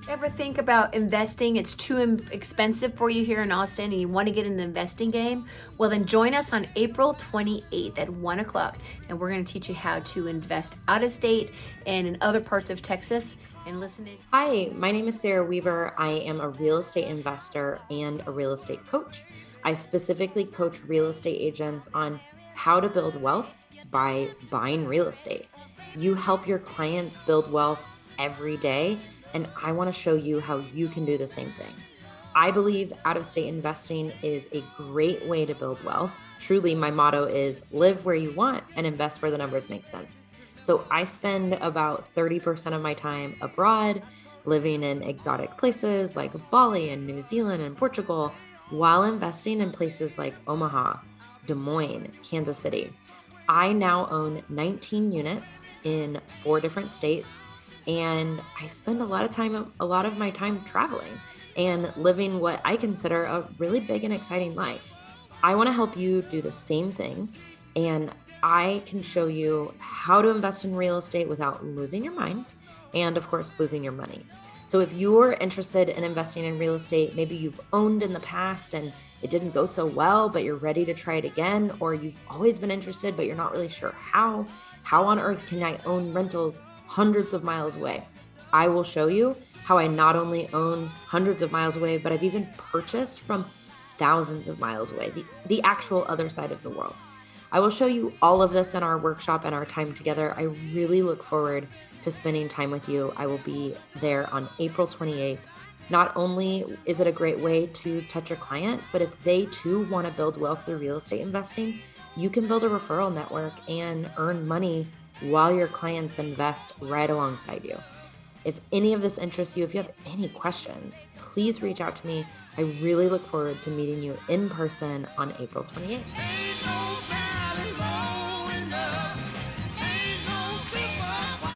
Ever think about investing? It's too expensive for you here in Austin and you want to get in the investing game? Well, then join us on April 28th at 1 o'clock. And we're going to teach you how to invest out of state and in other parts of Texas. And listen in. Hi, my name is Sarah Weaver. I am a real estate investor and a real estate coach. I specifically coach real estate agents on how to build wealth by buying real estate. You help your clients build wealth every day, and I want to show you how you can do the same thing. I believe out of state investing is a great way to build wealth. Truly, my motto is live where you want and invest where the numbers make sense. So I spend about 30% of my time abroad, living in exotic places like Bali and New Zealand and Portugal, while investing in places like Omaha, Des Moines, Kansas City. I now own 19 units in 4 different states, and I spend a lot of my time traveling and living what I consider a really big and exciting life. I want to help you do the same thing, and I can show you how to invest in real estate without losing your mind and, of course, losing your money. So if you're interested in investing in real estate, maybe you've owned in the past and it didn't go so well, but you're ready to try it again, or you've always been interested, but you're not really sure how on earth can I own rentals hundreds of miles away? I will show you how I not only own hundreds of miles away, but I've even purchased from thousands of miles away, the actual other side of the world. I will show you all of this in our workshop and our time together. I really look forward to spending time with you. I will be there on April 28th. Not only is it a great way to touch your client, but if they too want to build wealth through real estate investing, you can build a referral network and earn money while your clients invest right alongside you. If any of this interests you, if you have any questions, please reach out to me. I really look forward to meeting you in person on April 28th.